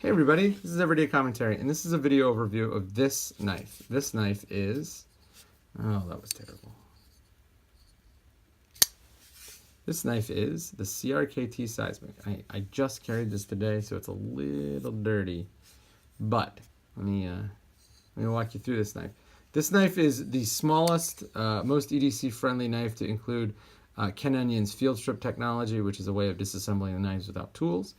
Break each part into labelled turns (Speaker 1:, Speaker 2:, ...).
Speaker 1: Hey everybody, this is Everyday Commentary, and this is a video overview of this knife. This knife is, oh, that was terrible. This knife is the CRKT Seismic. I just carried this today, so it's a little dirty, but let me walk you through this knife. This knife is the smallest, most EDC-friendly knife to include Ken Onion's field strip technology, which is a way of disassembling the knives without tools.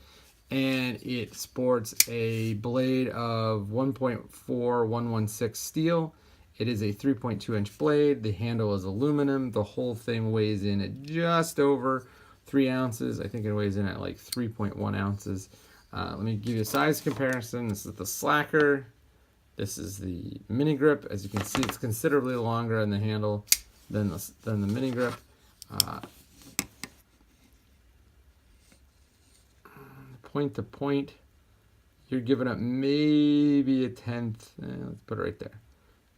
Speaker 1: And it sports a blade of 1.4116 steel. It is a 3.2 inch blade. The handle is aluminum. The whole thing weighs in at just over 3 ounces. I think it weighs in at like 3.1 ounces. Let me give you a size comparison. This is the slacker. This is the mini grip. As you can see, it's considerably longer on the handle than the mini grip. Point to point, you're giving up maybe a tenth. Let's put it right there.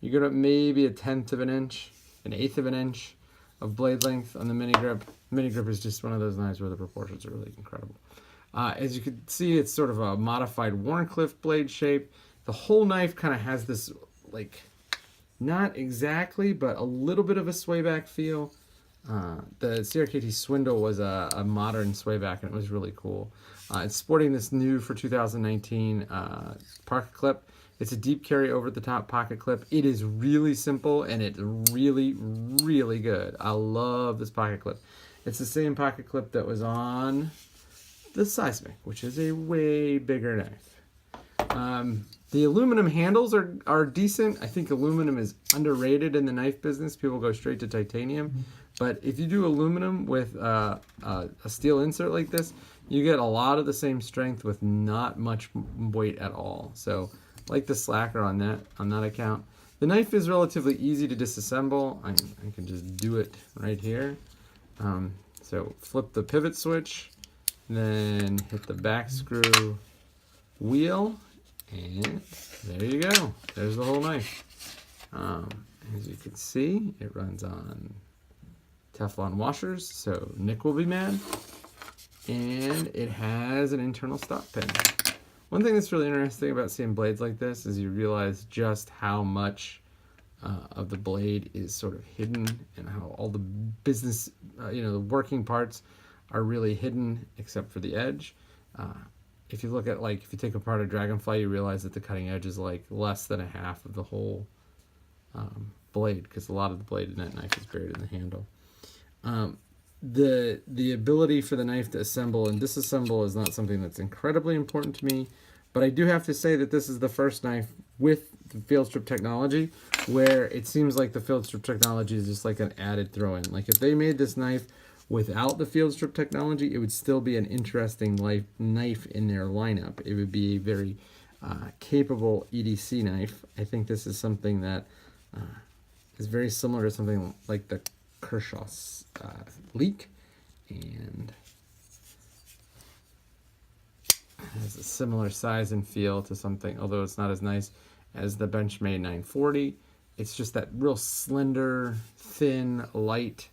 Speaker 1: You're giving up maybe a tenth of an inch, an eighth of an inch of blade length on the mini grip. Mini grip is just one of those knives where the proportions are really incredible. As you can see, it's sort of a modified Warncliffe blade shape. The whole knife kind of has this, like, not exactly, but a little bit of a sway back feel. The CRKT Swindle was a modern sway back, and it was really cool. It's sporting this new for 2019 pocket clip. It's a deep carry over the top pocket clip. It is really simple, and it's really, really good. I love this pocket clip. It's the same pocket clip that was on the Seismic, which is a way bigger knife. The aluminum handles are decent. I think aluminum is underrated in the knife business. People go straight to titanium. But if you do aluminum with a steel insert like this, you get a lot of the same strength with not much weight at all. So, like the slacker on that account. The knife is relatively easy to disassemble. I can just do it right here. So flip the pivot switch, then hit the back screw wheel, and there you go. There's the whole knife. As you can see, it runs on Teflon washers, so Nick will be mad. And it has an internal stop pin. One thing that's really interesting about seeing blades like this is you realize just how much of the blade is sort of hidden, and how all the business, the working parts are really hidden except for the edge. If you look at, like, if you take apart a Dragonfly, you realize that the cutting edge is like less than a half of the whole blade, because a lot of the blade in that knife is buried in the handle. The ability for the knife to assemble and disassemble is not something that's incredibly important to me, but I do have to say that this is the first knife with the field strip technology where it seems like the field strip technology is just like an added throw-in. Like, if they made this knife without the field strip technology, it would still be an interesting knife in their lineup. It would be a very capable EDC knife. I think this is something that is very similar to something like the Kershaw's Leak, and has a similar size and feel to something, although it's not as nice as the Benchmade 940. It's just that real slender, thin, light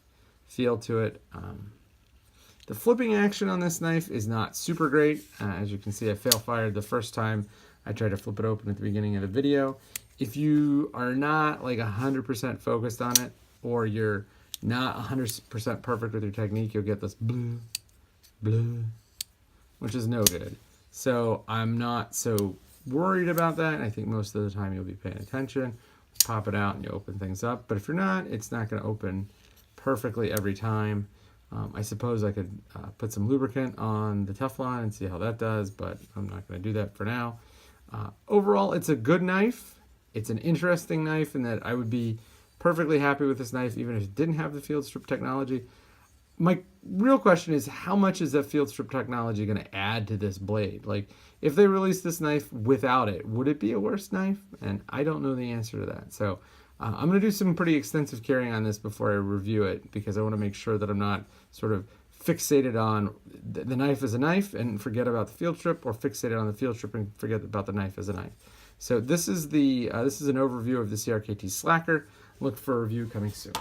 Speaker 1: feel to it. The flipping action on this knife is not super great. As you can see, I fail-fired the first time I tried to flip it open at the beginning of the video. If you are not like 100% focused on it, or you're not 100% perfect with your technique, you'll get this blue, which is no good. So I'm not so worried about that. I think most of the time you'll be paying attention. Pop it out and you open things up. But if you're not, it's not going to open perfectly every time. I suppose I could put some lubricant on the Teflon and see how that does, but I'm not going to do that for now. Overall, it's a good knife. It's an interesting knife in that I would be perfectly happy with this knife even if it didn't have the field strip technology. My real question is, how much is that field strip technology going to add to this blade? Like, if they released this knife without it, would it be a worse knife? And I don't know the answer to that. So I'm going to do some pretty extensive carrying on this before I review it, because I want to make sure that I'm not sort of fixated on the knife as a knife and forget about the field strip, or fixated on the field strip and forget about the knife as a knife. So this is an overview of the CRKT Slacker. Look for a review coming soon.